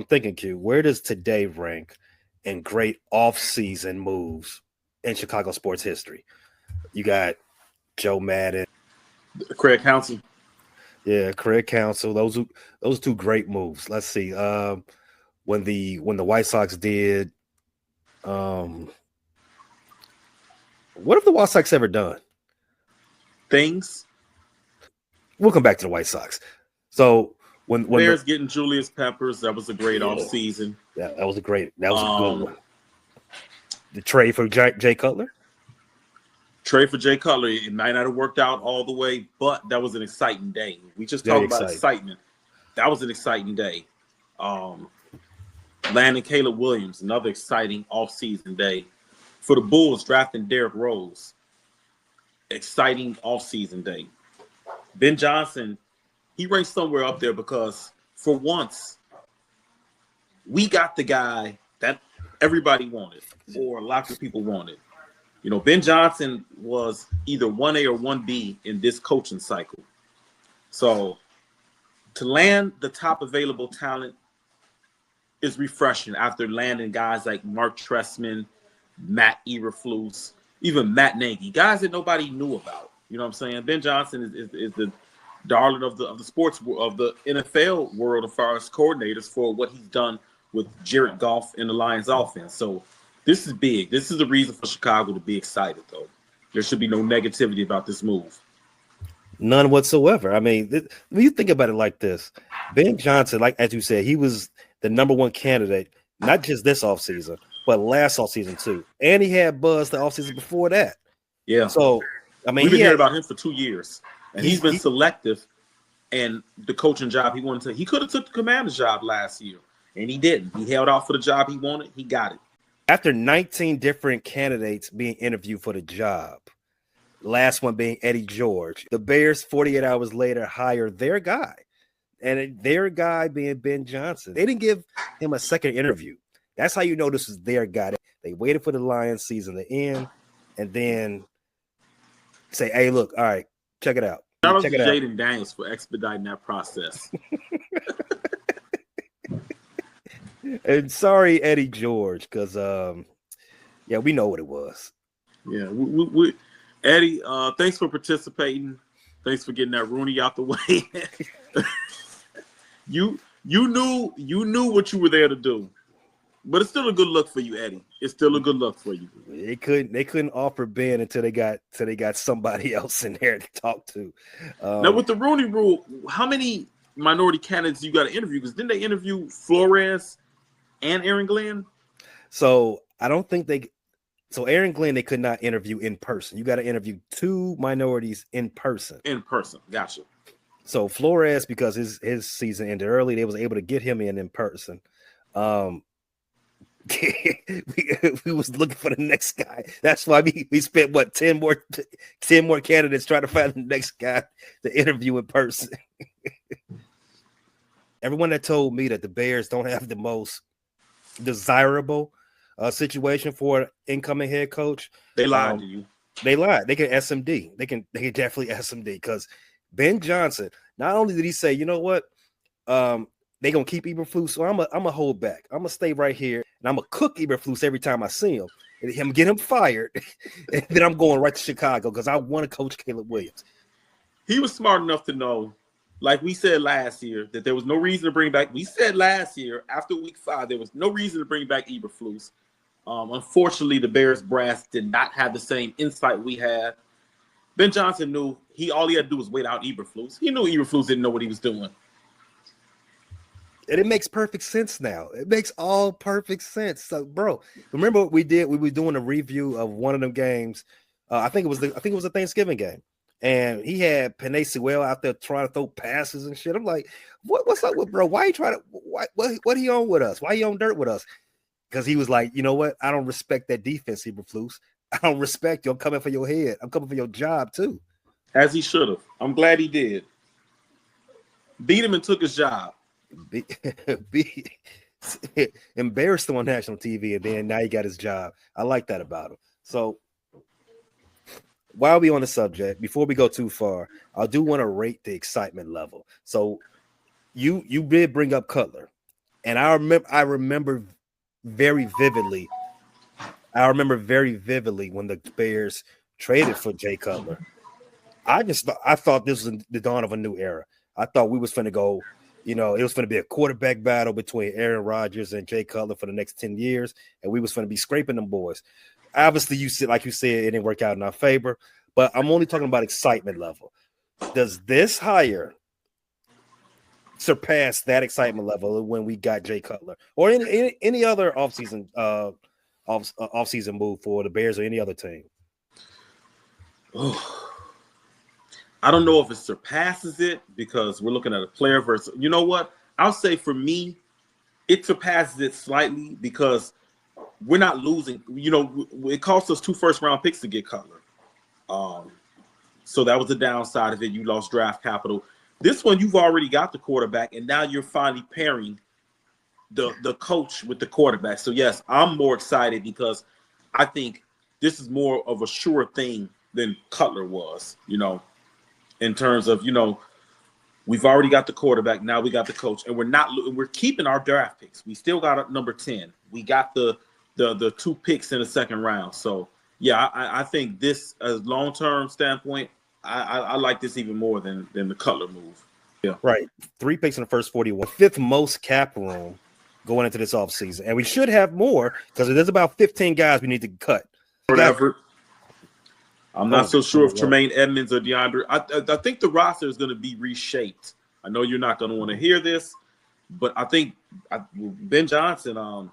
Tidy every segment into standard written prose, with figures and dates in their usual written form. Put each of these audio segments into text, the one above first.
I'm thinking, Q, where does today rank in great off-season moves in Chicago sports history? You got Joe Madden, Craig Counsell. yeah, Craig Counsell. Those two great moves. Let's see. When the White Sox did, what have the White Sox ever done? Things. We'll come back to the White Sox. So when Bears getting Julius Peppers, that was a great off season. Yeah, that was a good one. The trade for Jay Cutler. Trade for Jay Cutler. It might not have worked out all the way, but that was an exciting day. We just talked about excitement. That was an exciting day. Landing Caleb Williams, another exciting off-season day. For the Bulls, drafting Derrick Rose, exciting off-season day. Ben Johnson, he ranks somewhere up there because for once, we got the guy that everybody wanted, or lots of people wanted. You know, Ben Johnson was either 1A or 1B in this coaching cycle. So to land the top available talent is refreshing after landing guys like Mark Trestman, Matt Eberflus, even Matt Nagy, guys that nobody knew about. You know what I'm saying? Ben Johnson is the darling of the sports of the NFL world as far as coordinators for what he's done with Jared Goff and the Lions offense. So this is big. This is a reason for Chicago to be excited, though. There should be no negativity about this move. None whatsoever. I mean, when you think about it like this, Ben Johnson, like as you said, he was the number one candidate, not just this offseason, but last offseason too. And he had buzz the offseason before that. Yeah. So, I mean, we've been hearing about him for 2 years. And he's been selective in the coaching job he wanted to. He could have took the commander's job last year, and he didn't. He held out for the job he wanted. He got it. After 19 different candidates being interviewed for the job, last one being Eddie George, the Bears 48 hours later hired their guy. And their guy being Ben Johnson. They didn't give him a second interview. That's how you know this is their guy. They waited for the Lions season to end and then say, hey, look, all right, check it out. Shout out to Jaden Daniels for expediting that process. And sorry, Eddie George, because, yeah, we know what it was. Yeah, Eddie, thanks for participating. Thanks for getting that Rooney out the way. You knew what you were there to do, but it's still a good look for you, Eddie. It's still a good look for you. They couldn't offer Ben until they got somebody else in there to talk to. Now with the Rooney Rule, how many minority candidates you got to interview? Because didn't they interview Flores and Aaron Glenn? So I don't think they. So Aaron Glenn, they could not interview in person. You got to interview two minorities in person. In person, gotcha. So Flores, because his season ended early, they was able to get him in person. We was looking for the next guy. That's why we spent 10 more candidates trying to find the next guy to interview in person. Everyone that told me that the Bears don't have the most desirable situation for an incoming head coach, they lied to you. They lied. They can SMD. They can definitely SMD because Ben Johnson, not only did he say, you know what, they gonna keep Eberflus, so I'm a hold back. I'm gonna stay right here and I'm gonna cook Eberflus every time I see him and get him fired. And then I'm going right to Chicago because I want to coach Caleb Williams. He was smart enough to know, like we said last year, that there was no reason to bring back. We said last year after week 5, there was no reason to bring back Eberflus. Unfortunately, the Bears brass did not have the same insight we had. Ben Johnson knew all he had to do was wait out Eberflus. He knew Eberflus didn't know what he was doing. And it makes perfect sense now. It makes all perfect sense. So, bro, remember what we did? We were doing a review of one of them games. I think it was a Thanksgiving game, and he had Penei Sewell out there trying to throw passes and shit. I'm like, what's up with bro? Why you trying to? What he on with us? Why he on dirt with us? Because he was like, you know what? I don't respect that defense, Eberflus. I don't respect you. I'm coming for your head. I'm coming for your job too. As he should have. I'm glad he did. Beat him and took his job. Embarrassed him on national TV, and then now he got his job. I like that about him. So while we on the subject, before we go too far, I do want to rate the excitement level. So you did bring up Cutler. And I remember very vividly. I remember very vividly when the Bears traded for Jay Cutler. I thought this was the dawn of a new era. I thought we was going to go, it was going to be a quarterback battle between Aaron Rodgers and Jay Cutler for the next 10 years, and we was going to be scraping them boys. Obviously, like you said, it didn't work out in our favor, but I'm only talking about excitement level. Does this hire surpass that excitement level when we got Jay Cutler or any other offseason move for the Bears or any other team? I don't know if it surpasses it because we're looking at a player versus. You know what? I'll say for me, it surpasses it slightly because we're not losing. It cost us 2 first-round picks to get Cutler. So that was the downside of it. You lost draft capital. This one, you've already got the quarterback, and now you're finally pairing the coach with the quarterback. So, yes, I'm more excited because I think this is more of a sure thing than Cutler was, in terms of, we've already got the quarterback. Now we got the coach, and we're keeping our draft picks. We still got number 10. We got the 2 picks in the second round. So, yeah, I think this, as long-term standpoint, I like this even more than the Cutler move. Yeah. Right. 3 picks in the first 41. 5th most cap room going into this offseason. And we should have more because there's about 15 guys we need to cut. Whatever. I'm not so sure if Tremaine Edmonds or DeAndre. I think the roster is going to be reshaped. I know you're not going to want to hear this, but I think Ben Johnson, I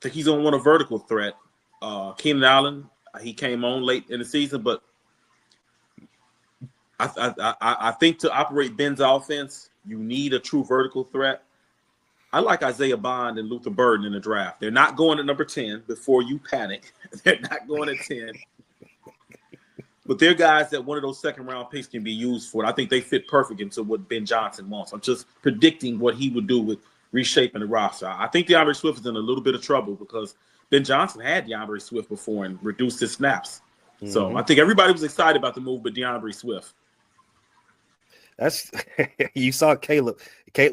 think he's on a vertical threat. Keenan Allen, he came on late in the season, but I think to operate Ben's offense, you need a true vertical threat. I like Isaiah Bond and Luther Burden in the draft. They're not going at number 10 before you panic. They're not going at 10. But they're guys that one of those second-round picks can be used for. And I think they fit perfect into what Ben Johnson wants. I'm just predicting what he would do with reshaping the roster. I think DeAndre Swift is in a little bit of trouble because Ben Johnson had DeAndre Swift before and reduced his snaps. Mm-hmm. So I think everybody was excited about the move, but DeAndre Swift. That's you saw Caleb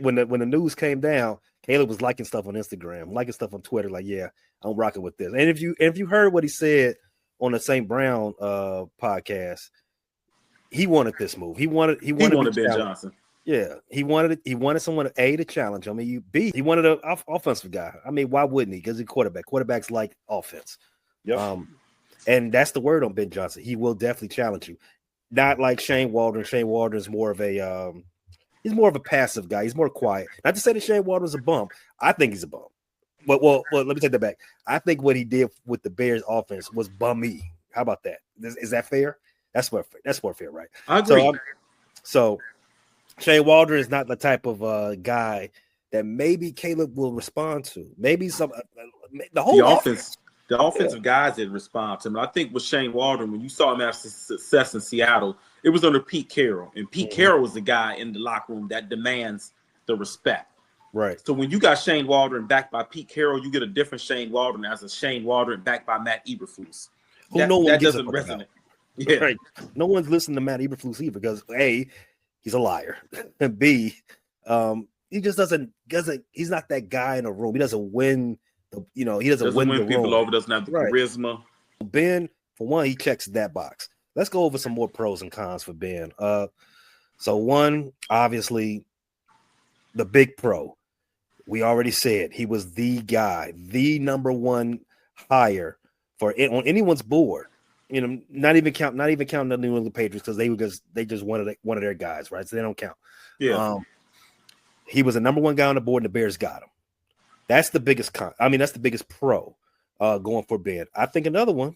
when the news came down. Caleb was liking stuff on Instagram, liking stuff on Twitter. Like, yeah, I'm rocking with this. And if you heard what he said on the St. Brown podcast, he wanted this move. He wanted Ben Johnson. Yeah, he wanted someone to challenge him. He wanted an offensive guy. I mean, why wouldn't he? Because he's quarterback. Quarterbacks like offense. Yep. And that's the word on Ben Johnson. He will definitely challenge you. Not like Shane Waldron. Shane Waldron is more of a he's more of a passive guy. He's more quiet. Not to say that Shane Waldron's a bum. I think he's a bum. Well, let me take that back. I think what he did with the Bears offense was bummy. How about that? Is that fair? That's more fair, right? I agree. So Shane Waldron is not the type of guy that maybe Caleb will respond to. Maybe the offensive guys didn't respond to him. I think with Shane Waldron, when you saw him have success in Seattle, it was under Pete Carroll. And Pete Carroll was the guy in the locker room that demands the respect. Right. So when you got Shane Waldron backed by Pete Carroll, you get a different Shane Waldron as a Shane Waldron backed by Matt Eberflus. That doesn't resonate. Yeah. Right. No one's listening to Matt Eberflus either because A, he's a liar. And B, he just doesn't he's not that guy in a room. He doesn't win. He doesn't win the people room. over. Doesn't have the charisma. Ben, for one, he checks that box. Let's go over some more pros and cons for Ben. So one, obviously, the big pro. We already said he was the guy, the number one hire on anyone's board. Not even counting the New England Patriots because they just wanted one of their guys, right? So they don't count. Yeah. He was the number one guy on the board, and the Bears got him. That's the biggest that's the biggest pro going for Ben. I think another one,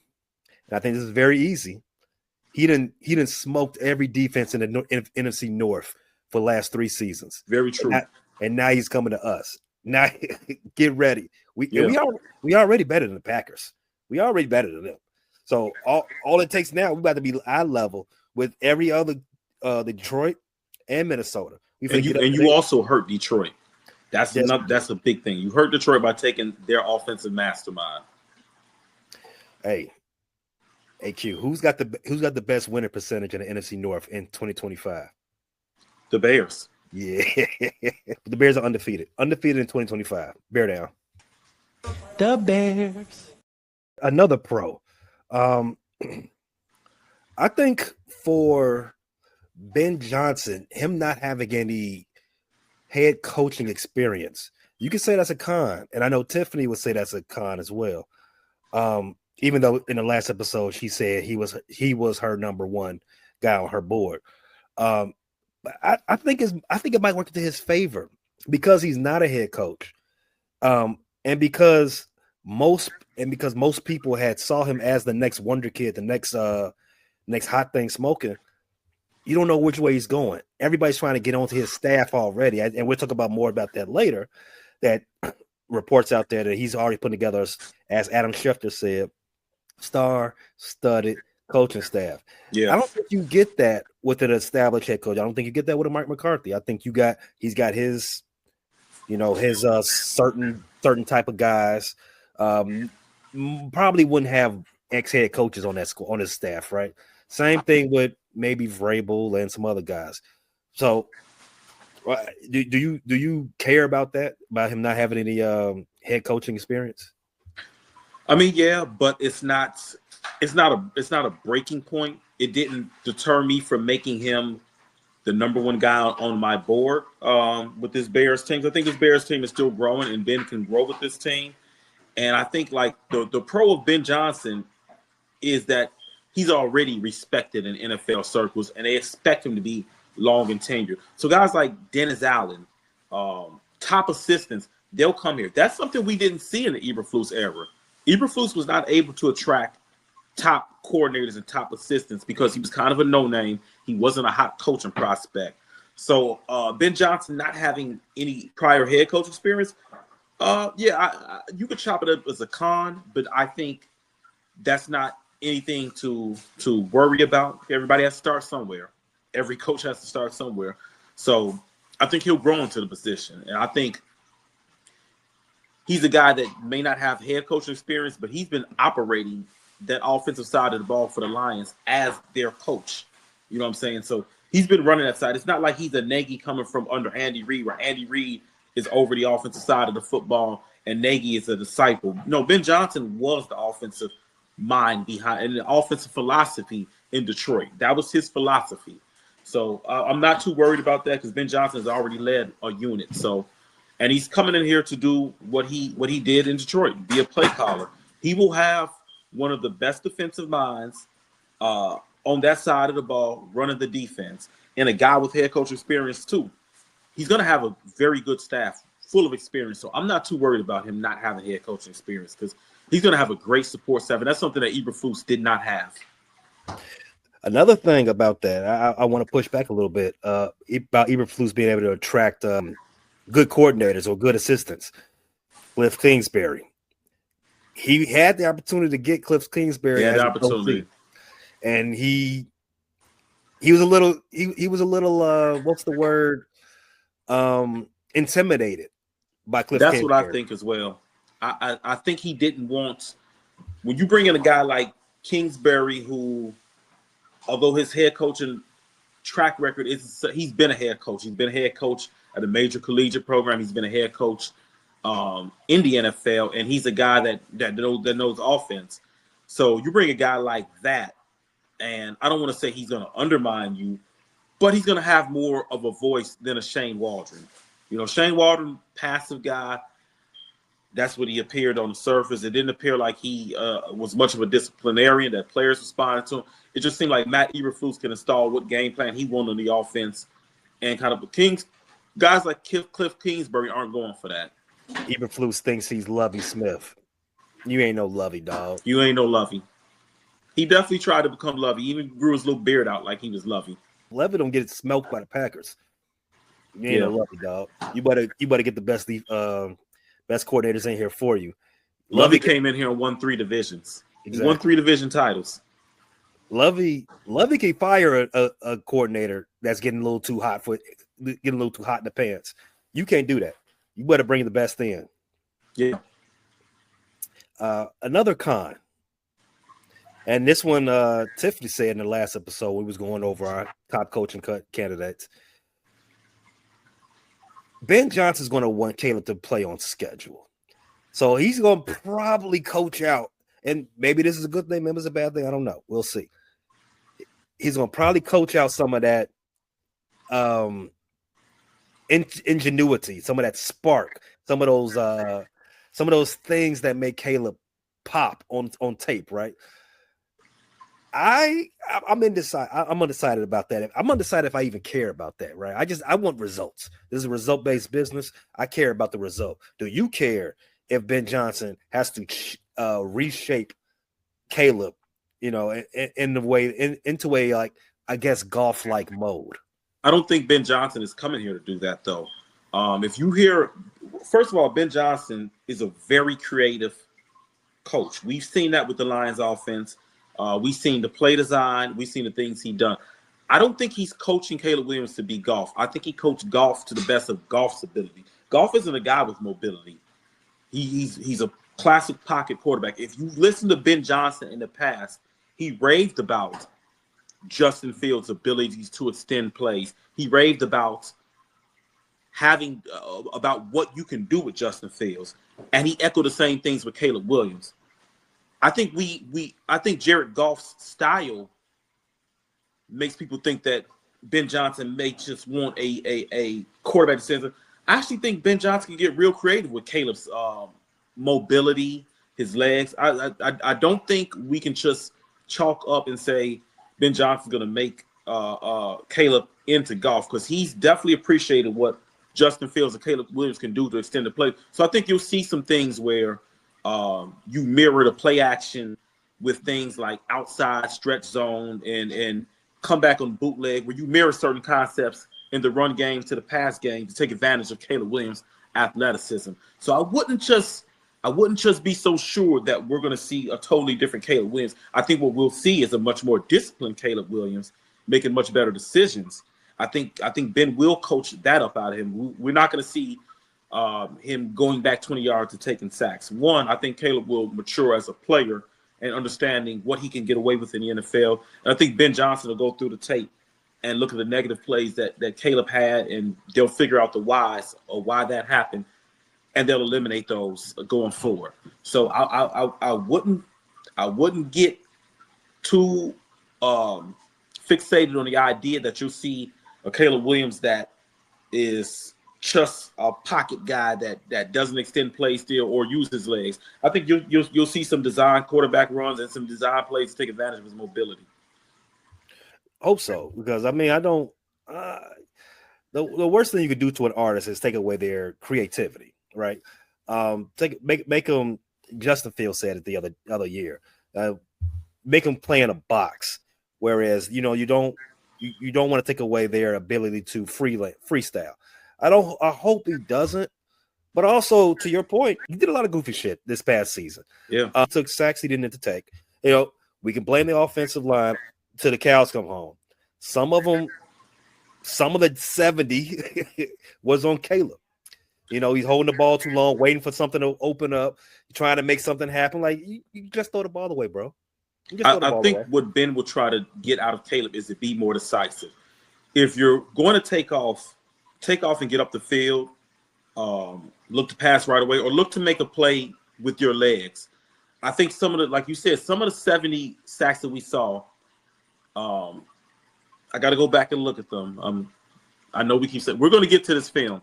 and I think this is very easy. He didn't smoked every defense in the NFC North for the last 3 seasons. Very true. And now he's coming to us. Now get ready. We already better than the Packers. We already better than them. So all it takes now, we're about to be eye level with every other Detroit and Minnesota. You also hurt Detroit. That's a big thing. You hurt Detroit by taking their offensive mastermind. Hey, Q, who's got the best winning percentage in the NFC North in 2025? The Bears. Yeah. The Bears are undefeated. Undefeated in 2025. Bear down. The Bears. Another pro. Um, I think for Ben Johnson, him not having any head coaching experience, you could say that's a con. And I know Tiffany would say that's a con as well. Even though in the last episode she said he was her number one guy on her board. But I think it might work to his favor because he's not a head coach. And because most people had saw him as the next wonder kid, the next hot thing smoking. You don't know which way he's going. Everybody's trying to get onto his staff already, and we'll talk about more about that later. That reports out there that he's already put together, as Adam Schefter said, star-studded coaching staff. Yeah, I don't think you get that with an established head coach. I don't think you get that with a Mike McCarthy. I think he's got his, his certain type of guys. Probably wouldn't have ex-head coaches on his staff, right? Same thing with maybe Vrabel and some other guys. So, do you care about that? About him not having any head coaching experience? I mean, yeah, but it's not a breaking point. It didn't deter me from making him the number one guy on my board with this Bears team. I think this Bears team is still growing, and Ben can grow with this team. And I think like the pro of Ben Johnson is that he's already respected in NFL circles, and they expect him to be long and tenured. So guys like Dennis Allen, top assistants, they'll come here. That's something we didn't see in the Eberflus era. Eberflus was not able to attract top coordinators and top assistants because he was kind of a no-name. He wasn't a hot coaching prospect. So Ben Johnson not having any prior head coach experience, you could chop it up as a con, but I think that's not anything to worry about. Everybody has to start somewhere. Every coach has to start somewhere. So I think he'll grow into the position. And I think he's a guy that may not have head coaching experience, but he's been operating that offensive side of the ball for the Lions as their coach. You know what I'm saying? So he's been running that side. It's not like he's a Nagy coming from under Andy Reid, where Andy Reid is over the offensive side of the football and Nagy is a disciple. No, Ben Johnson was the offensive mind behind and the offensive philosophy in Detroit. That was his philosophy. So I'm not too worried about that because Ben Johnson has already led a unit. So, and he's coming in here to do what he did in Detroit, be a play caller. He will have one of the best defensive minds on that side of the ball, running the defense, and a guy with head coach experience too. He's going to have a very good staff full of experience. So I'm not too worried about him not having head coaching experience because he's going to have a great support staff. And that's something that Eberflus did not have. Another thing about that, I want to push back a little bit about Eberflus being able to attract good coordinators or good assistants. Cliff Kingsbury. He had the opportunity to get Cliff Kingsbury as an opportunity. And he was a little what's the word? Intimidated by Cliff That's Kingsbury. What I think as well. I think he didn't want, when you bring in a guy like Kingsbury, who, although his head coaching track record he's been a head coach. He's been a head coach at a major collegiate program. He's been a head coach in the NFL, and he's a guy that knows offense. So you bring a guy like that, and I don't want to say he's going to undermine you, but he's going to have more of a voice than a Shane Waldron. You know, Shane Waldron, passive guy. That's what he appeared on the surface. It didn't appear like he was much of a disciplinarian that players responded to him. It just seemed like Matt Eberflus can install what game plan he wanted on the offense, and kind of guys like Cliff Kingsbury aren't going for that. Eberflus thinks he's Lovie Smith. You ain't no Lovie, dog. You ain't no Lovie. He definitely tried to become Lovie. He even grew his little beard out like he was Lovie. Lovie don't get smoked by the Packers. You ain't no Lovie, dog. You better get the best coordinators in here for you. Lovie came in here and won 3 divisions. Exactly. He won 3 division titles. Lovie can fire a coordinator that's getting a little too hot in the pants. You can't do that. You better bring the best in. Yeah. Another con, and this one Tiffany said in the last episode we was going over our top coaching candidates. Ben Johnson's going to want Caleb to play on schedule. So he's going to probably coach out. And maybe this is a good thing, maybe it's a bad thing. I don't know. We'll see. He's going to probably coach out some of that ingenuity, some of that spark, some of those things that make Caleb pop on tape, right? I'm undecided. I'm undecided about that. I'm undecided if I even care about that, right? I want results. This is a result-based business. I care about the result. Do you care if Ben Johnson has to reshape Caleb, in the way into a, like, I guess, golf-like mode? I don't think Ben Johnson is coming here to do that, though. If you hear, first of all, Ben Johnson is a very creative coach. We've seen that with the Lions offense. We've seen the play design. We've seen the things he's done. I don't think he's coaching Caleb Williams to be Goff. I think he coached Goff to the best of Goff's ability. Goff isn't a guy with mobility. He's a classic pocket quarterback. If you listen to Ben Johnson in the past, he raved about Justin Fields' abilities to extend plays. He raved about having about what you can do with Justin Fields, and he echoed the same things with Caleb Williams. I think I think Jared Goff's style makes people think that Ben Johnson may just want a quarterback center. I actually think Ben Johnson can get real creative with Caleb's mobility, his legs. I don't think we can just chalk up and say Ben Johnson's going to make Caleb into Goff, because he's definitely appreciated what Justin Fields and Caleb Williams can do to extend the play. So I think you'll see some things where you mirror the play action with things like outside stretch zone and come back on bootleg, where you mirror certain concepts in the run game to the pass game to take advantage of Caleb Williams' athleticism. So I wouldn't just be so sure that we're going to see a totally different Caleb Williams. I think what we'll see is a much more disciplined Caleb Williams making much better decisions. I think Ben will coach that up out of him. We're not going to see him going back 20 yards to taking sacks. One, I think Caleb will mature as a player and understanding what he can get away with in the NFL. And I think Ben Johnson will go through the tape and look at the negative plays that Caleb had, and they'll figure out the whys or why that happened, and they'll eliminate those going forward. So I wouldn't get too fixated on the idea that you'll see a Caleb Williams that is just a pocket guy that doesn't extend plays still or use his legs. I think you'll see some design quarterback runs and some design plays to take advantage of his mobility. Hope so, because I mean, I don't. The worst thing you could do to an artist is take away their creativity, right? Make them. Justin Fields said it the other year. Make them play in a box, whereas you don't want to take away their ability to freestyle. I hope he doesn't. But also, to your point, he did a lot of goofy shit this past season. Yeah, took sacks he didn't have to take. We can blame the offensive line till the cows come home. Some of the 70 was on Caleb. He's holding the ball too long, waiting for something to open up, trying to make something happen. Like, you just throw the ball away, bro. I think what Ben will try to get out of Caleb is to be more decisive. If you're going to take off and get up the field, look to pass right away, or look to make a play with your legs. I think some of the, like you said, some of the 70 sacks that we saw, I got to go back and look at them. I know we keep saying we're going to get to this film,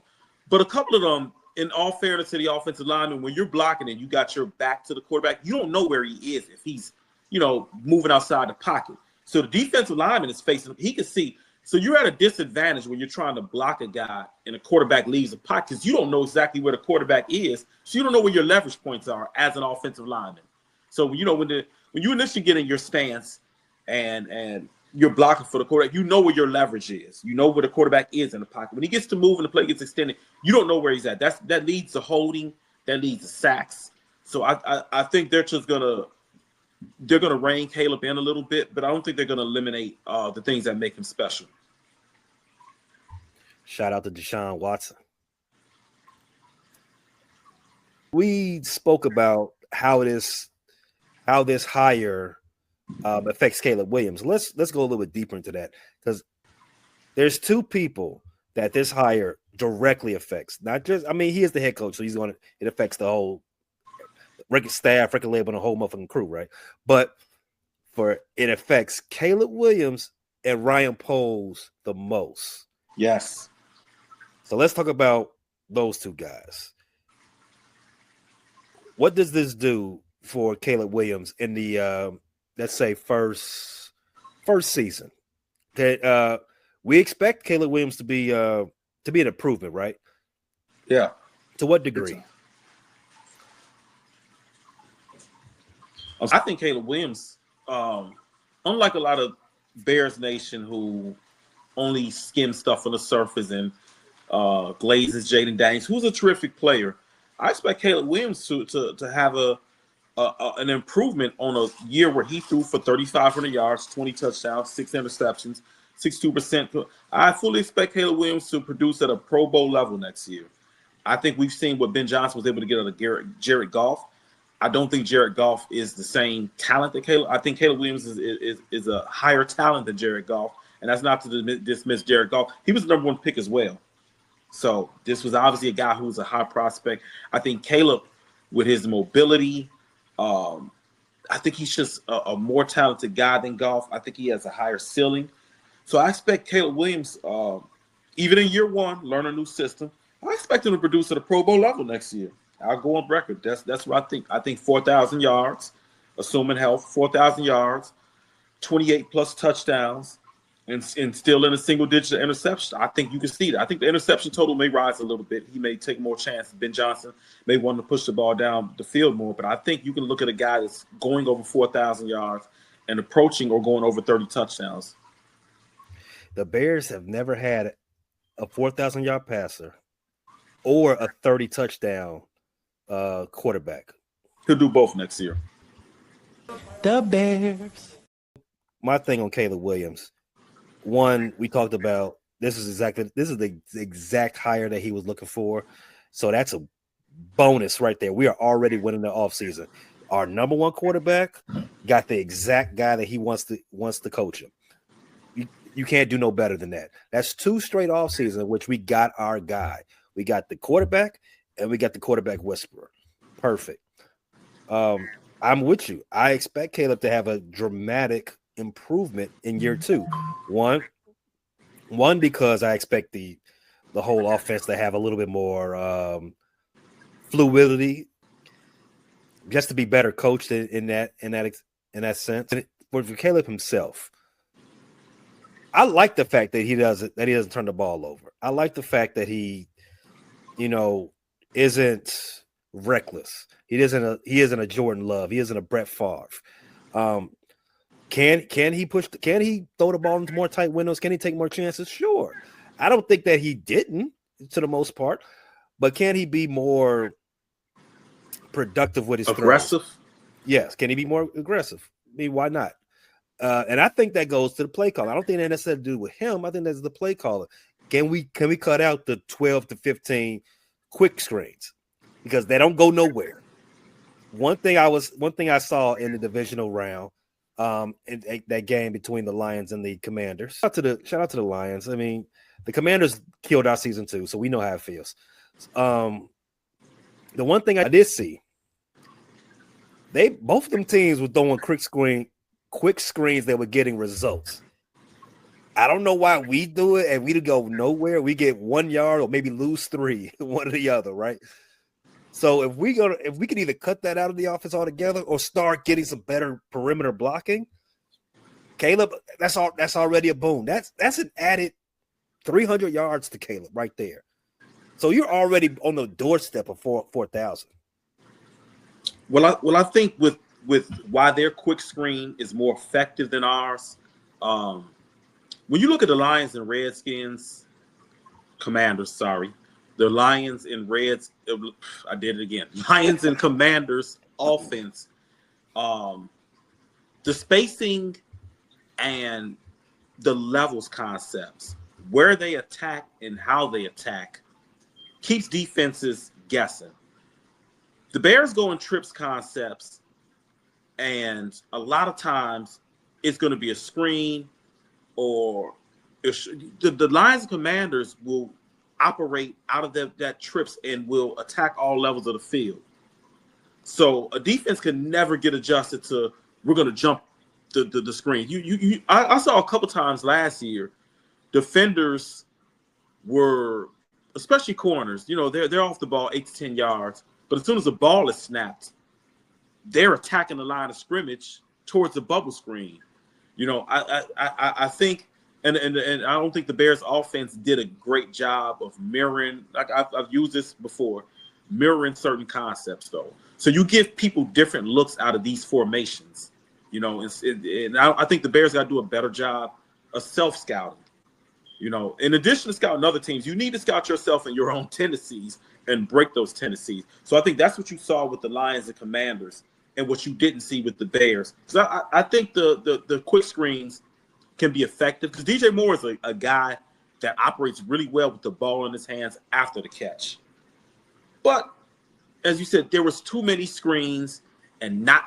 but a couple of them, in all fairness to the offensive lineman, when you're blocking and you got your back to the quarterback, you don't know where he is if he's, moving outside the pocket. So the defensive lineman is facing him. He can see. So you're at a disadvantage when you're trying to block a guy and a quarterback leaves the pocket, because you don't know exactly where the quarterback is. So you don't know where your leverage points are as an offensive lineman. So when you initially get in your stance and you're blocking for the quarterback, you know where your leverage is. You know where the quarterback is in the pocket. When he gets to move and the play gets extended, you don't know where he's at. That leads to holding. That leads to sacks. So I think they're gonna rein Caleb in a little bit, but I don't think they're gonna eliminate the things that make him special. Shout out to Deshaun Watson. We spoke about how this hire affects Caleb Williams. Let's go a little bit deeper into that, because there's two people that this hire directly affects not just. I mean, he is the head coach, so it affects the whole record staff, record label, and the whole motherfucking crew, right? But it affects Caleb Williams and Ryan Poles the most. Yes. So let's talk about those two guys. What does this do for Caleb Williams in the let's say first season? That we expect Caleb Williams to be an improvement, right? Yeah. To what degree? I think Caleb Williams, unlike a lot of Bears Nation who only skim stuff on the surface and glazes Jaden Daniels, who's a terrific player, I expect Caleb Williams to have an improvement on a year where he threw for 3,500 yards, 20 touchdowns, 6 interceptions, 62%. I fully expect Caleb Williams to produce at a Pro Bowl level next year. I think we've seen what Ben Johnson was able to get out of Jared Goff. I don't think Jared Goff is the same talent that Caleb. I think Caleb Williams is a higher talent than Jared Goff, and that's not to dismiss Jared Goff. He was the number 1 pick as well. So this was obviously a guy who was a high prospect. I think Caleb, with his mobility, I think he's just a more talented guy than Goff. I think he has a higher ceiling. So I expect Caleb Williams, even in year 1, learn a new system. I expect him to produce at a Pro Bowl level next year. I'll go on record. That's what I think. I think 4,000 yards, assuming health, 4,000 yards, 28 plus touchdowns, and still in a single digit interception. I think you can see that. I think the interception total may rise a little bit. He may take more chances. Ben Johnson may want to push the ball down the field more, but I think you can look at a guy that's going over 4,000 yards and approaching or going over 30 touchdowns. The Bears have never had a 4,000-yard passer or a 30 touchdown quarterback. He'll do both next year. The Bears. My thing on Caleb Williams, one, we talked about this is the exact hire that he was looking for. So that's a bonus right there. We are already winning the offseason. Our number 1 quarterback got the exact guy that he wants to coach him. You can't do no better than that. That's 2 straight offseason in which we got our guy. We got the quarterback and we got the quarterback whisperer. Perfect. I'm with you. I expect Caleb to have a dramatic improvement in year 2. One because I expect the whole offense to have a little bit more fluidity, just to be better coached in that sense. And for Caleb himself, I like the fact that he doesn't turn the ball over. I like the fact that he, isn't reckless. He isn't a Jordan Love. He isn't a Brett Favre. Can he throw the ball into more tight windows? Can he take more chances? Sure. I don't think that he didn't to the most part, but can he be more productive with his aggressive? Throws? Yes. Can he be more aggressive? I mean, why not? And I think that goes to the play call. I don't think that has to do with him. I think that's the play caller. Can we cut out the 12 to 15 quick screens because they don't go nowhere? One thing I saw in the divisional round, in that game between the Lions and the Commanders. Shout out to the Lions. I mean, the Commanders killed our season too, so we know how it feels. The one thing I did see, both of them teams were throwing quick screens that were getting results. I don't know why we do it and we go nowhere. We get 1 yard or maybe lose 3, one or the other, right? So if we can either cut that out of the offense altogether or start getting some better perimeter blocking, Caleb, that's already a boon. That's an added 300 yards to Caleb right there. So you're already on the doorstep of 4,000. Well, I think with why their quick screen is more effective than ours. When you look at the Lions and Redskins, Commanders, sorry, the Lions and Reds, I did it again. Lions and Commanders offense, the spacing and the levels concepts, where they attack and how they attack, keeps defenses guessing. The Bears go in trips concepts, and a lot of times it's going to be a screen, or the Lions and Commanders will operate out of that trips and will attack all levels of the field. So a defense can never get adjusted to we're going to jump the screen. I saw a couple times last year, defenders were, especially corners, they're off the ball 8 to 10 yards, but as soon as the ball is snapped, they're attacking the line of scrimmage towards the bubble screen. I think, and I don't think the Bears offense did a great job of mirroring, like I've used this before, mirroring certain concepts though. So you give people different looks out of these formations, and I think the Bears got to do a better job of self-scouting. In addition to scouting other teams, you need to scout yourself and your own tendencies and break those tendencies. So I think that's what you saw with the Lions and Commanders and what you didn't see with the Bears. So I think the quick screens can be effective because DJ Moore is a guy that operates really well with the ball in his hands after the catch. But as you said, there was too many screens and not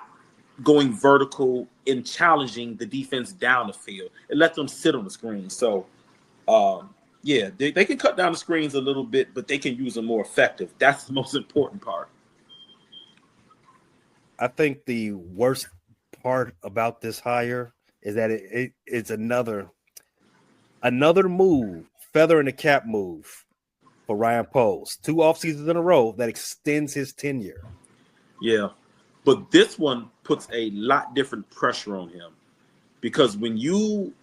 going vertical in challenging the defense down the field. It let them sit on the screen. So, they can cut down the screens a little bit, but they can use them more effective. That's the most important part. I think the worst part about this hire is that it's another move, feather in the cap move for Ryan Poles. 2 offseasons in a row that extends his tenure. Yeah, but this one puts a lot different pressure on him because when you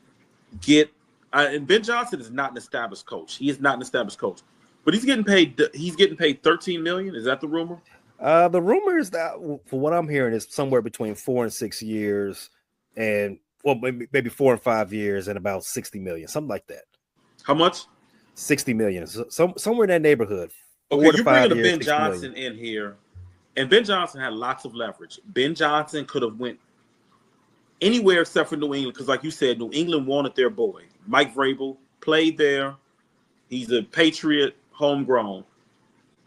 get and Ben Johnson is not an established coach. He is not an established coach, but he's getting paid. He's getting paid $13 million. Is that the rumor? The rumor is that, for what I'm hearing, is somewhere between 4 and 6 years, and maybe 4 and 5 years, and about $60 million, something like that. How much? $60 million. So, somewhere in that neighborhood. Okay, you're bringing a Ben Johnson in here, and Ben Johnson had lots of leverage. Ben Johnson could have went anywhere except for New England because, like you said, New England wanted their boy. Mike Vrabel played there. He's a Patriot, homegrown.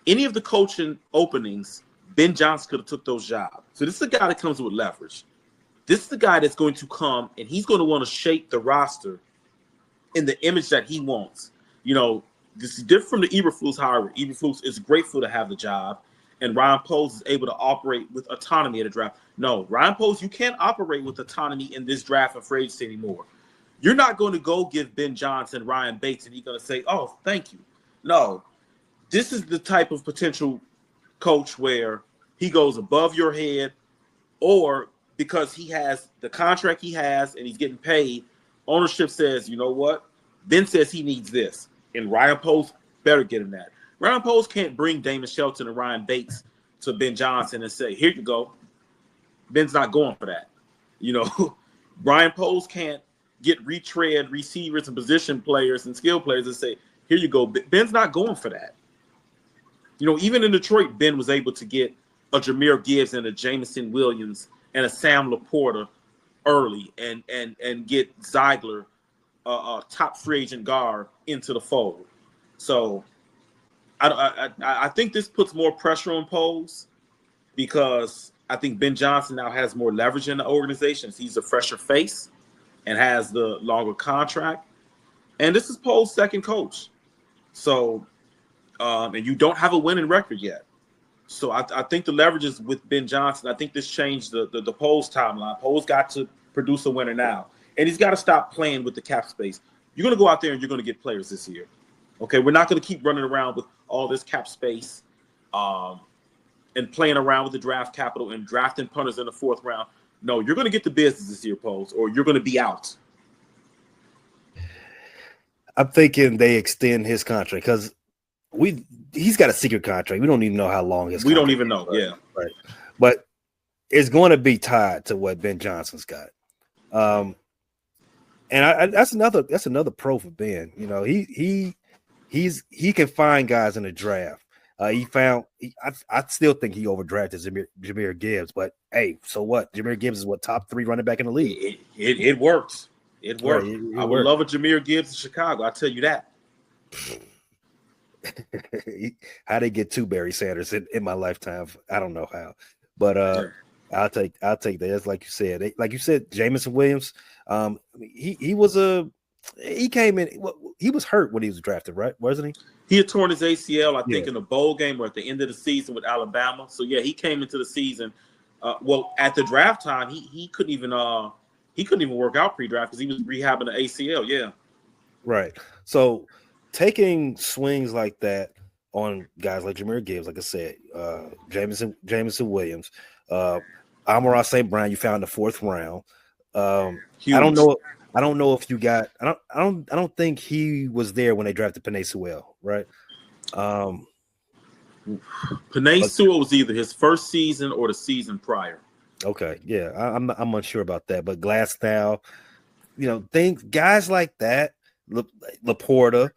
Any of the coaching openings, Ben Johnson could have took those jobs. So this is a guy that comes with leverage. This is the guy that's going to come, and he's going to want to shape the roster in the image that he wants. This is different from the Eberflus hire. Eberflus is grateful to have the job, and Ryan Poles is able to operate with autonomy at the draft. No, Ryan Poles, you can't operate with autonomy in this draft and free agency anymore. You're not going to go give Ben Johnson Ryan Bates, and he's going to say, oh, thank you. No, this is the type of potential coach where he goes above your head, or because he has the contract he has and he's getting paid, ownership says, you know what? Ben says he needs this, and Ryan Poles better get him that. Ryan Poles can't bring Damon Shelton and Ryan Bates to Ben Johnson and say, here you go. Ben's not going for that. Ryan Poles can't get retread receivers and position players and skill players and say, here you go. Ben's not going for that. Even in Detroit, Ben was able to get a Jahmyr Gibbs and a Jameson Williams and a Sam Laporta early and get Ziegler, a top free agent guard, into the fold. So I think this puts more pressure on Poles because I think Ben Johnson now has more leverage in the organization. He's a fresher face and has the longer contract. And this is Poles' second coach. So, and you don't have a winning record yet. So I think the leverage is with Ben Johnson. I think this changed the Poles timeline. Poles got to produce a winner now. And he's got to stop playing with the cap space. You're going to go out there and you're going to get players this year. Okay, we're not going to keep running around with all this cap space and playing around with the draft capital and drafting punters in the 4th round. No, you're going to get the business this year, Poles, or you're going to be out. I'm thinking they extend his contract because he's got a secret contract. We don't even know how long his contract is. We don't even know, yeah. Right. But it's going to be tied to what Ben Johnson's got. And that's another pro for Ben. He can find guys in the draft. I still think he overdrafted Jahmyr Gibbs, but hey, so what? Jahmyr Gibbs is top 3 running back in the league. It works. It worked. Right, I would love a Jahmyr Gibbs in Chicago. I'll tell you that. How they get 2 Barry Sanders in my lifetime, I don't know how, but I'll take that. It's like you said, Jameson Williams. He was a he came in. He was hurt when he was drafted, right? Wasn't he? He had torn his ACL, I think, Yeah. in a bowl game or at the end of the season with Alabama. So yeah, he came into the season. Well, at the draft time, he couldn't even work out pre-draft because he was rehabbing the ACL. Yeah. Right. So taking swings like that on guys like Jahmyr Gibbs, like I said, Jameson Williams, Amon-Ra St. Brown, you found the 4th round. Huge. I don't know if you got. I don't think he was there when they drafted Penei Sewell, right? Penei Sewell was either his first season or the season prior. Okay, yeah, I'm unsure about that, but Glasnow, guys like that, Laporta,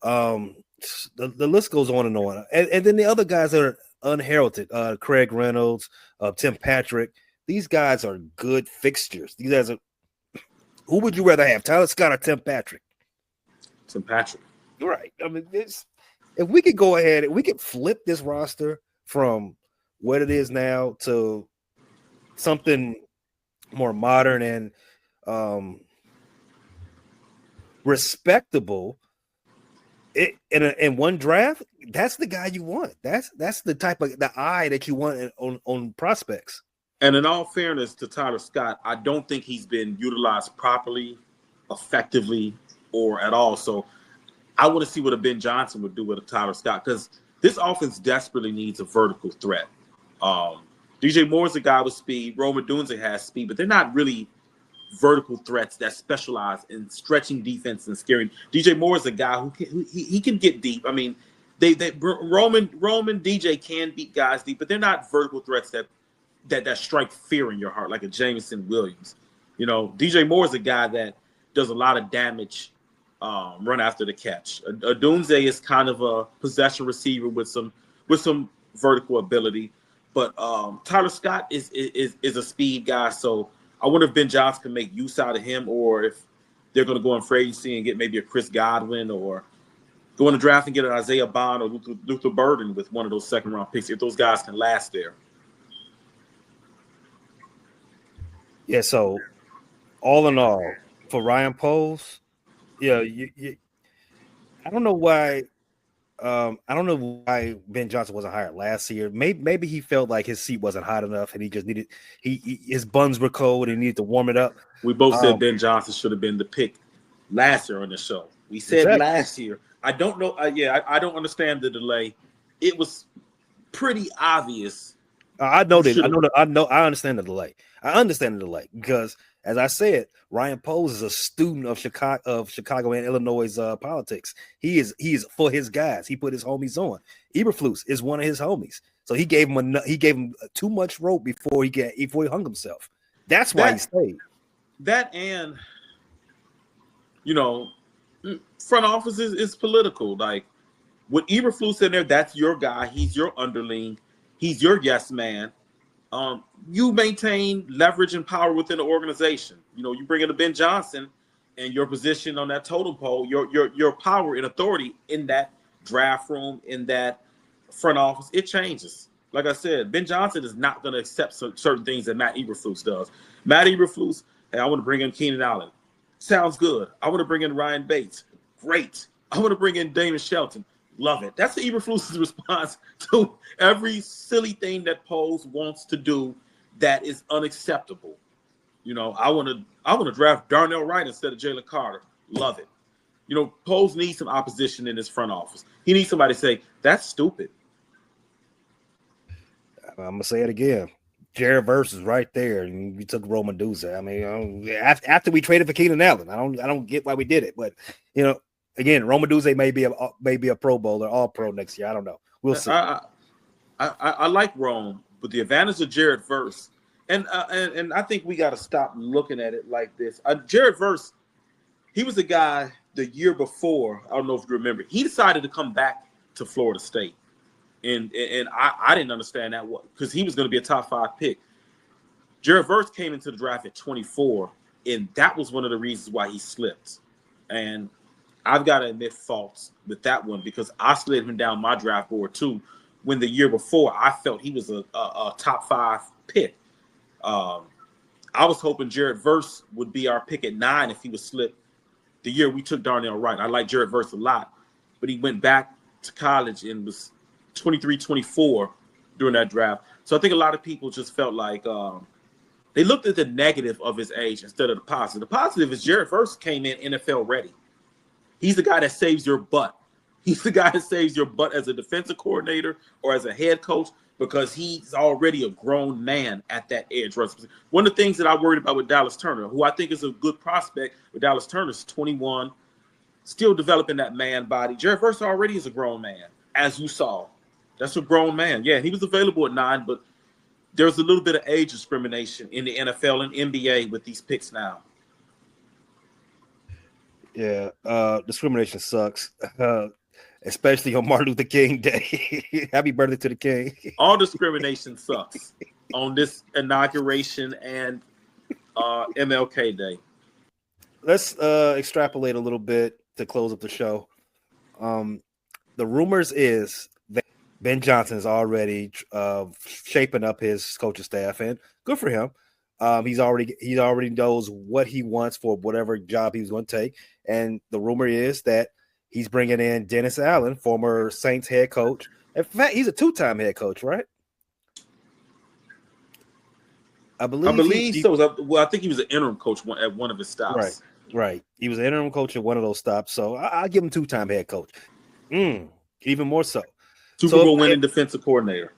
the list goes on and on, and then the other guys that are unheralded, Craig Reynolds, Tim Patrick, these guys are good fixtures. These guys are. Who would you rather have, Tyler Scott or Tim Patrick? Tim Patrick. Right. I mean, if we could go ahead and we could flip this roster from what it is now to something more modern and respectable in one draft, that's the guy you want. That's the type of the eye that you want on prospects. And in all fairness to Tyler Scott, I don't think he's been utilized properly, effectively, or at all. So I want to see what a Ben Johnson would do with a Tyler Scott because this offense desperately needs a vertical threat. DJ Moore's a guy with speed. Rome Odunze has speed, but they're not really vertical threats that specialize in stretching defense and scaring. DJ Moore is a guy who can get deep. I mean, Roman DJ can beat guys deep, but they're not vertical threats that strike fear in your heart, like a Jameson Williams. DJ Moore is a guy that does a lot of damage run after the catch. Odunze is kind of a possession receiver with some vertical ability. But Tyler Scott is a speed guy, so I wonder if Ben Johnson can make use out of him or if they're going to go in free agency and get maybe a Chris Godwin or go in the draft and get an Isaiah Bond or Luther Burden with one of those second-round picks if those guys can last there. Yeah, so all in all, for Ryan Poles, I don't know why. I don't know why Ben Johnson wasn't hired last year. Maybe he felt like his seat wasn't hot enough, and he just needed his buns were cold and he needed to warm it up. We both said Ben Johnson should have been the pick last year on the show. We said last year. I don't know. I don't understand the delay. It was pretty obvious. I understand the delay. I understand the delay because, as I said, Ryan Poles is a student of Chicago and Illinois politics. He is for his guys. He put his homies on. Eberflus is one of his homies, so he gave him too much rope before he hung himself. That's why he stayed. That and front office is political. Like with Eberflus in there, that's your guy. He's your underling. He's your yes man. You maintain leverage and power within the organization. You bring in a Ben Johnson and your position on that totem pole, your power and authority in that draft room, in that front office, it changes. Like I said, Ben Johnson is not going to accept certain things that Matt Eberflus does. Matt Eberflus, hey, I want to bring in Keenan Allen. Sounds good. I want to bring in Ryan Bates. Great. I want to bring in Damon Shelton. Love it. That's the Eberflus's response to every silly thing that Poles wants to do that is unacceptable. I want to draft Darnell Wright instead of Jalen Carter. Love it. Poles needs some opposition in his front office. He needs somebody to say, that's stupid. I'm going to say it again. Jared Verse is right there, and we took Roman Odunze. I mean, after we traded for Keenan Allen, I don't get why we did it, but again, Rome Odunze may be a Pro Bowler, All Pro next year. I don't know. We'll see. I like Rome, but the advantage of Jared Verse, and I think we got to stop looking at it like this. Jared Verse, he was a guy the year before. I don't know if you remember. He decided to come back to Florida State, and I didn't understand that because he was going to be a top 5 pick. Jared Verse came into the draft at 24, and that was one of the reasons why he slipped. And I've got to admit faults with that one because I slid him down my draft board too. When the year before I felt he was a top 5 pick. I was hoping Jared Verse would be our pick at 9 if he was slipped the year we took Darnell Wright. I like Jared Verse a lot, but he went back to college and was 23, 24 during that draft. So I think a lot of people just felt like they looked at the negative of his age instead of the positive. The positive is Jared Verse came in NFL ready. He's the guy that saves your butt. He's the guy that saves your butt as a defensive coordinator or as a head coach because he's already a grown man at that edge rush. One of the things that I worried about with Dallas Turner, who I think is a good prospect, with Dallas Turner is 21, still developing that man body. Jared Verse already is a grown man, as you saw. That's a grown man. Yeah, he was available at 9, but there's a little bit of age discrimination in the NFL and NBA with these picks now. Yeah, discrimination sucks, especially on Martin Luther King Day. Happy birthday to the King. All discrimination sucks on this inauguration and MLK Day. Let's extrapolate a little bit to close up the show. The rumors is that Ben Johnson is already shaping up his coaching staff, and good for him. He already knows what he wants for whatever job he's going to take, and the rumor is that he's bringing in Dennis Allen, former Saints head coach. In fact, he's a 2-time head coach, right? I believe so. Well, I think he was an interim coach at one of his stops. Right. He was an interim coach at one of those stops, so I'll give him 2-time head coach. Even more so. Super Bowl winning defensive coordinator.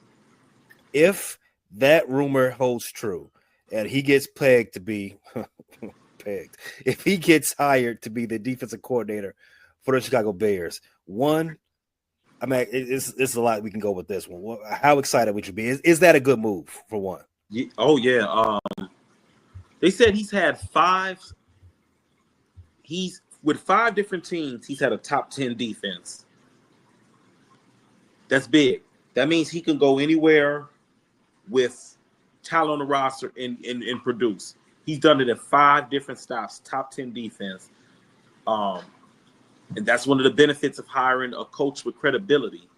If that rumor holds true, and he gets pegged to be if he gets hired to be the defensive coordinator for the Chicago Bears, it's a lot we can go with this one. How excited would you be? Is that a good move for one? Yeah. Oh yeah. They said he's had 5. He's with 5 different teams. He's had a top 10 defense. That's big. That means he can go anywhere with talent on the roster and produce. He's done it at 5 different stops, top 10 defense. And that's one of the benefits of hiring a coach with credibility.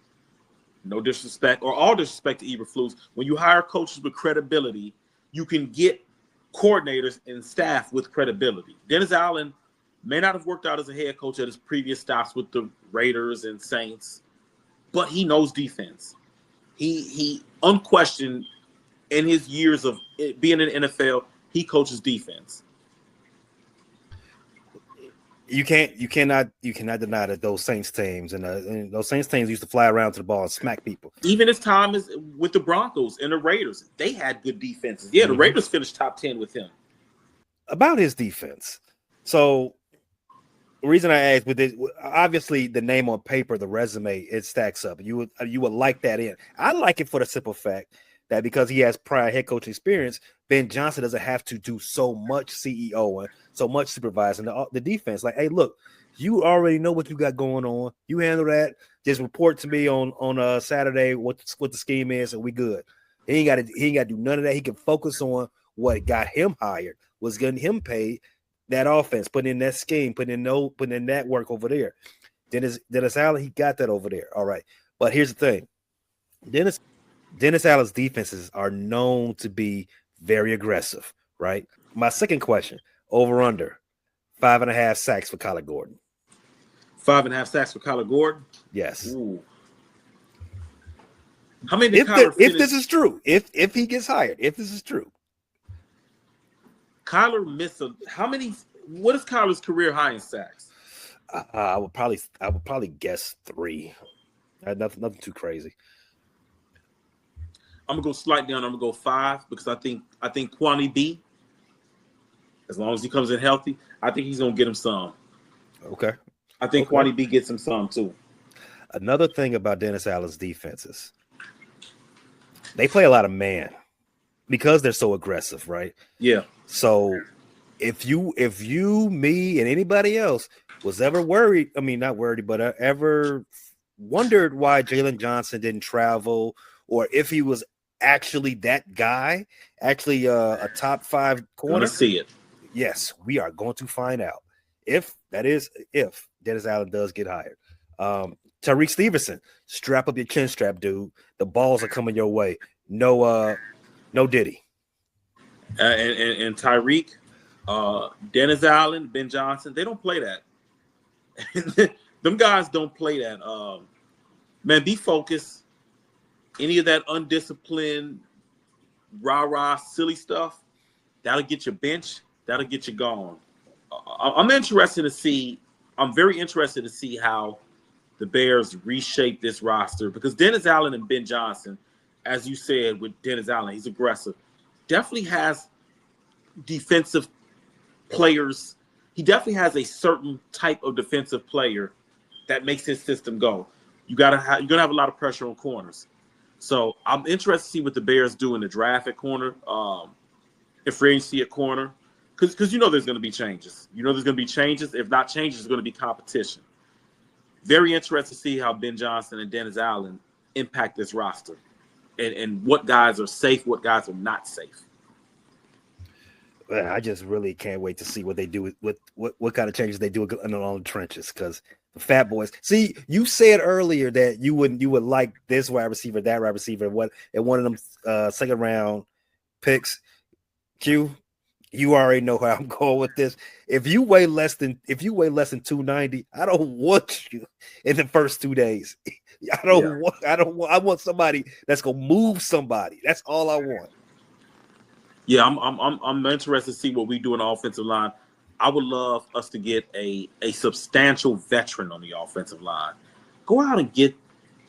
No disrespect or all disrespect to Eberflus. When you hire coaches with credibility, you can get coordinators and staff with credibility. Dennis Allen may not have worked out as a head coach at his previous stops with the Raiders and Saints, but he knows defense. He unquestioned in his years of being in the NFL, he coaches defense. You cannot deny that those Saints teams and those Saints teams used to fly around to the ball and smack people. Even his time is with the Broncos and the Raiders, they had good defenses. Yeah, the Raiders finished top 10 with him. About his defense. So the reason I asked with this, obviously the name on paper, the resume, it stacks up. You would like that in. I like it for the simple fact that because he has prior head coach experience, Ben Johnson doesn't have to do so much CEO and so much supervising the defense. Like, hey, look, you already know what you got going on. You handle that. Just report to me on Saturday what the scheme is, and we good. He ain't got to do none of that. He can focus on what got him hired, was getting him paid. That offense, putting in that scheme, putting in that work over there. Dennis Allen, he got that over there. All right, but here's the thing: Dennis Allen's defenses are known to be very aggressive, right? My second question: over under 5.5 sacks for Kyler Gordon. 5.5 sacks for Kyler Gordon. Yes. Ooh. How many? If this is true, if he gets hired, if this is true. Kyler missed how many? What is Kyler's career high in sacks? I would probably guess 3. Nothing too crazy. I'm gonna go slight down. I'm gonna go 5 because I think Kwani B, as long as he comes in healthy, I think he's gonna get him some. Okay. I think Kwani B gets him some too. Another thing about Dennis Allen's defenses, they play a lot of man because they're so aggressive, right? Yeah. So if you, me, and anybody else was ever worried, not worried, but ever wondered why Jalen Johnson didn't travel, or if he was actually that guy, actually a top 5 corner. Want to see it? Yes, we are going to find out if Dennis Allen does get hired. Tyreek Stevenson, strap up your chin strap, dude. The balls are coming your way. No Diddy. And Tyreek, Dennis Allen, Ben Johnson, they don't play that. Them guys don't play that. Man, be focused. Any of that undisciplined, rah-rah, silly stuff, that'll get you benched. That'll get you gone. I'm very interested to see how the Bears reshape this roster, because Dennis Allen and Ben Johnson, as you said with Dennis Allen, he's aggressive, definitely has defensive players. He definitely has a certain type of defensive player that makes his system go. You're gonna have a lot of pressure on corners. So I'm interested to see what the Bears do in the draft at corner, if free agency at corner, because there's going to be changes. There's going to be changes. If not changes, there's going to be competition. Very interested to see how Ben Johnson and Dennis Allen impact this roster, and what guys are safe, what guys are not safe. Man, I just really can't wait to see what they do with what kind of changes they do in the trenches, because the Fat Boys. See, you said earlier that you would like this wide receiver, that wide receiver, and one of them second round picks. Q, you already know how I'm going with this. If you weigh less than 290, I don't want you in the first 2 days. I want somebody that's gonna move somebody. That's all I want. Yeah, I'm interested to see what we do in the offensive line. I would love us to get a substantial veteran on the offensive line. Go out and get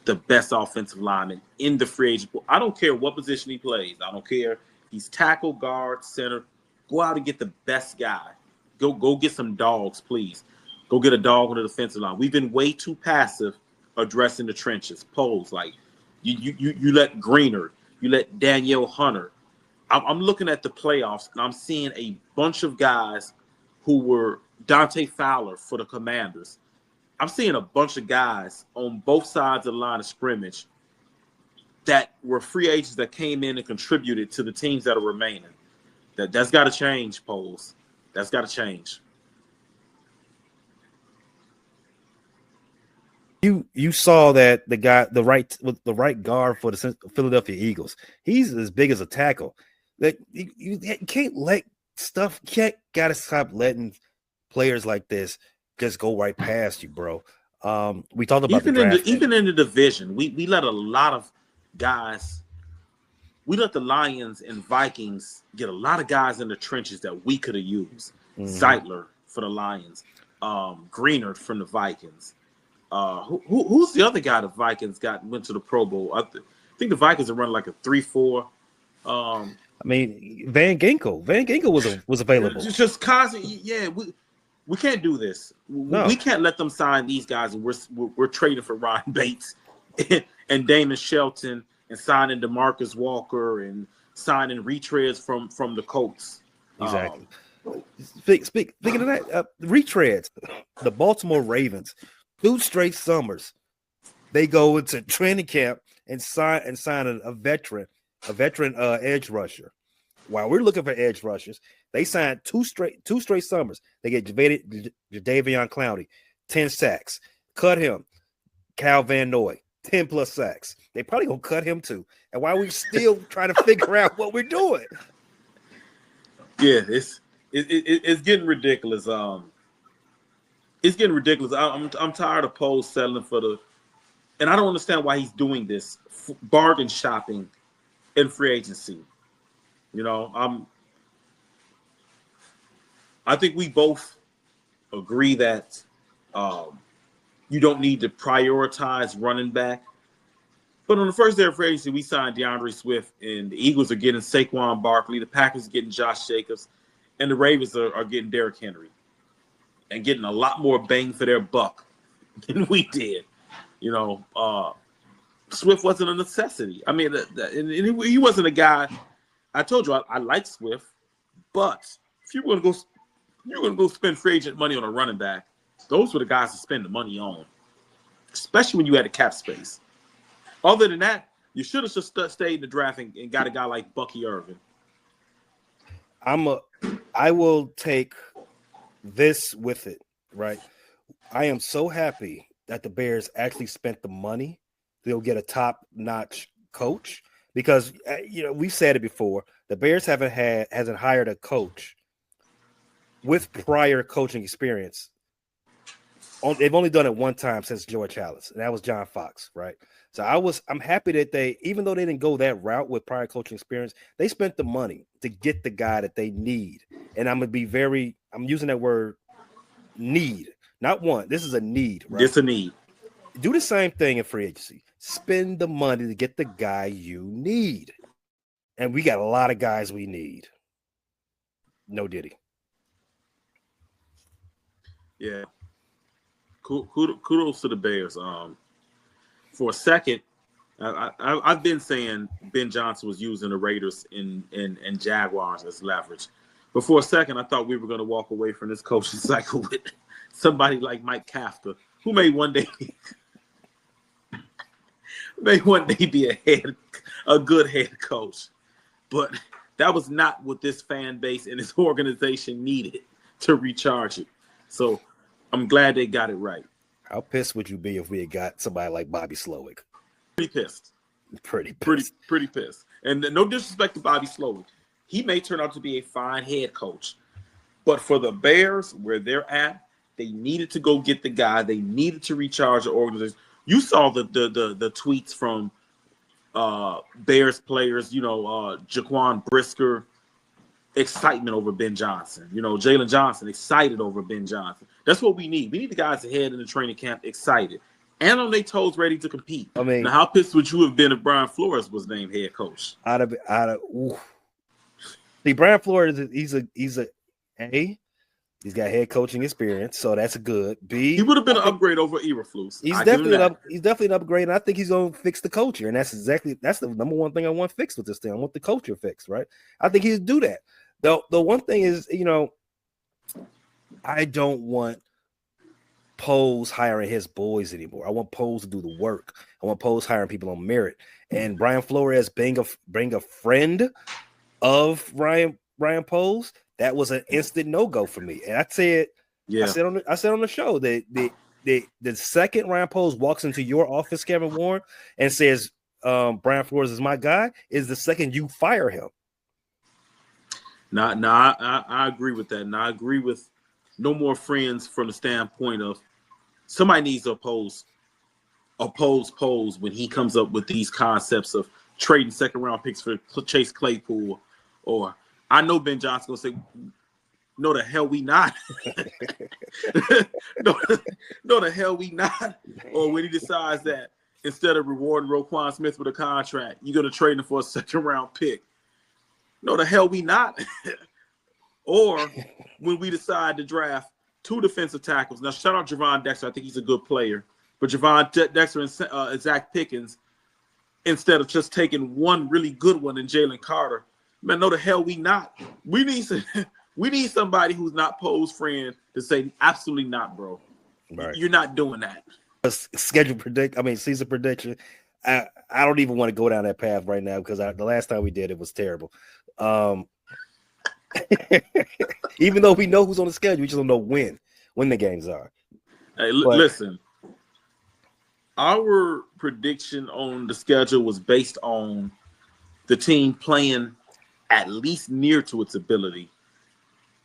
the best offensive lineman in the free agent pool. I don't care what position he plays. I don't care if he's tackle, guard, center. Go out and get the best guy. Go get some dogs, please. Go get a dog on the defensive line. We've been way too passive addressing the trenches. Poles, like you let Greener, you let Danielle Hunter. I'm looking at the playoffs, and I'm seeing a bunch of guys who were Dante Fowler for the Commanders. I'm seeing a bunch of guys on both sides of the line of scrimmage that were free agents that came in and contributed to the teams that are remaining. That's got to change, Poles. That's got to change. You saw that the right guard for the Philadelphia Eagles, he's as big as a tackle. That you can't let stuff. Gotta stop letting players like this just go right past you, bro. We talked about even in the division, we let a lot of guys. We let the Lions and Vikings get a lot of guys in the trenches that we could have used. Mm-hmm. Zeitler for the Lions, Greener from the Vikings. Who's the other guy the Vikings went to the Pro Bowl? I think the Vikings are running like a 3-4. Van Ginkel. Van Ginkel was available. Just constant. Yeah, we can't do this. No. We can't let them sign these guys, and we're trading for Ryan Bates and Damon Shelton, and signing DeMarcus Walker, and signing retreads from the Colts. Exactly. Speaking of that, retreads, the Baltimore Ravens, 2 straight summers, they go into training camp and sign a veteran edge rusher. While we're looking for edge rushers, they signed two straight summers. They get Jadeveon Clowney, 10 sacks. Cut him. Cal Van Noy, 10 plus sacks. They probably gonna cut him too. And while we're still trying to figure out what we're doing. Yeah, it's getting ridiculous. It's getting ridiculous. I'm tired of Poles settling for and I don't understand why he's doing this bargain shopping in free agency. I think we both agree that you don't need to prioritize running back. But on the first day of free agency, we signed DeAndre Swift, and the Eagles are getting Saquon Barkley, the Packers are getting Josh Jacobs, and the Ravens are getting Derrick Henry, and getting a lot more bang for their buck than we did. Swift wasn't a necessity. I mean, he wasn't a guy. I told you I like Swift, but if you're going to go spend free agent money on a running back, those were the guys to spend the money on, especially when you had a cap space. Other than that, you should have just stayed in the draft and got a guy like Bucky Irvin. I will take this with it, right? I am so happy that the Bears actually spent the money. They'll get a top-notch coach because we've said it before. The Bears hasn't hired a coach with prior coaching experience they've only done it one time since George Halas, and that was John Fox, right? So I'm happy that they, even though they didn't go that route with prior coaching experience, they spent the money to get the guy that they need. And I'm using that word need, not want. This is a need, right? It's a need. Do the same thing in free agency. Spend the money to get the guy you need. And we got a lot of guys we need. No Diddy. Yeah. Kudos to the Bears. For a second, I've been saying Ben Johnson was using the Raiders and Jaguars as leverage. But for a second, I thought we were going to walk away from this coaching cycle with somebody like Mike Kafka, who may one day be a good head coach. But that was not what this fan base and this organization needed to recharge it. So I'm glad they got it right. How pissed would you be if we had got somebody like Bobby Slowick? Pretty pissed. Pretty pissed. Pretty pissed. And no disrespect to Bobby Slowick. He may turn out to be a fine head coach. But for the Bears, where they're at, they needed to go get the guy. They needed to recharge the organization. You saw the tweets from Bears players, Jaquan Brisker, excitement over Ben Johnson. Jalen Johnson, excited over Ben Johnson. That's what we need. We need the guys ahead in the training camp excited and on their toes, ready to compete. I mean, now, how pissed would you have been if Brian Flores was named head coach? See, Brian Flores, he's got head coaching experience, so that's good. B, he would have been an upgrade over Eberflus. He's definitely an upgrade, and I think he's going to fix the culture, and that's the number one thing I want fixed with this thing. I want the culture fixed, right? I think he'll do that. The one thing is, I don't want Poles hiring his boys anymore. I want Poles to do the work. I want Poles hiring people on merit. And Brian Flores being a friend of Ryan Poles, that was an instant no-go for me. And I said on the show that the second Ryan Poles walks into your office, Kevin Warren, and says Brian Flores is my guy, is the second you fire him. I agree with that. And I agree with no more friends from the standpoint of somebody needs to oppose Poles when he comes up with these concepts of trading second-round picks for Chase Claypool. Or I know Ben Johnson will say, no, the hell we not. no, the hell we not. Or when he decides that instead of rewarding Roquan Smith with a contract, you're going to trade him for a second-round pick. No, the hell we not. Or when we decide to draft 2 defensive tackles. Now, shout out Javon Dexter. I think he's a good player. But Javon Dexter and Zach Pickens, instead of just taking one really good one in Jalen Carter, man, no, the hell we not. We need somebody who's not Poe's friend to say, absolutely not, bro. Right. You're not doing that. Season prediction. I don't even want to go down that path right now because the last time we did it was terrible. Even though we know who's on the schedule, we just don't know when the games are. Hey, listen. Our prediction on the schedule was based on the team playing at least near to its ability.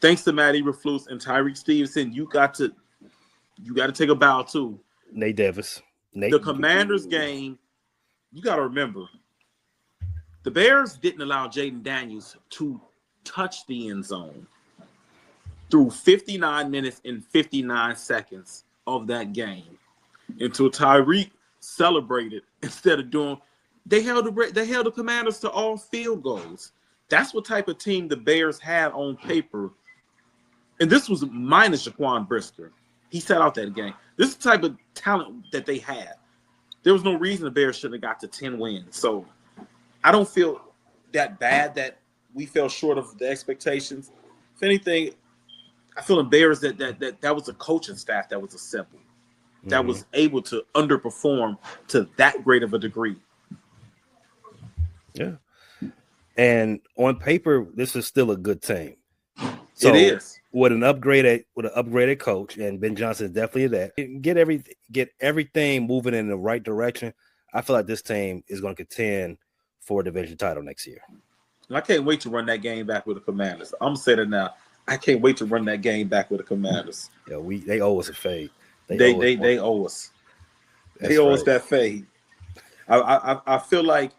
Thanks to Matt Eberflus and Tyreek Stevenson, you got to take a bow too. Nate Davis. The Commanders game, you got to remember, the Bears didn't allow Jaden Daniels to touch the end zone through 59 minutes and 59 seconds of that game until Tyreek celebrated instead of doing. They held the Commanders to all field goals. That's what type of team the Bears had on paper. And this was minus Jaquan Brisker. He sat out that game. This is the type of talent that they had. There was no reason the Bears shouldn't have got to 10 wins. So I don't feel that bad that we fell short of the expectations. If anything, I feel embarrassed that was a coaching staff that was assembled, that was able to underperform to that great of a degree. Yeah. And on paper, this is still a good team. So it is. With an upgraded coach, and Ben Johnson is definitely that. Get everything moving in the right direction. I feel like this team is going to contend for a division title next year. I can't wait to run that game back with the Commanders. I'm saying it now. I can't wait to run that game back with the Commanders. Yeah, they owe us a fade. They owe us. They owe us that fade. I feel like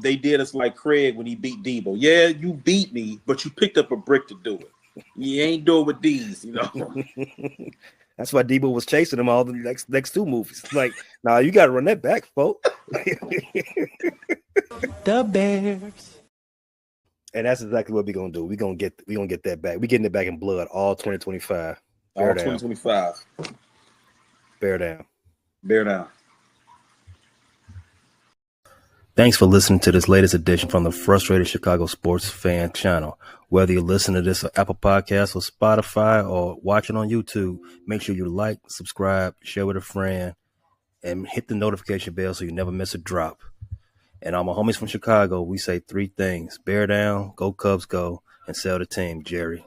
they did us like Craig when he beat Debo. Yeah, you beat me, but you picked up a brick to do it. You ain't do it with these, you know. That's why Debo was chasing him all the next two movies. Like, nah, you got to run that back, folks. The Bears. And that's exactly what we're gonna do. We're gonna get that back. We're getting it back in blood all 2025. All 2025. Bear down. Bear down. Thanks for listening to this latest edition from the Frustrated Chicago Sports Fan channel. Whether you listen to this on Apple Podcasts or Spotify or watching on YouTube, make sure you like, subscribe, share with a friend, and hit the notification bell so you never miss a drop. And all my homies from Chicago, we say three things: bear down, go Cubs go, and sell the team, Jerry.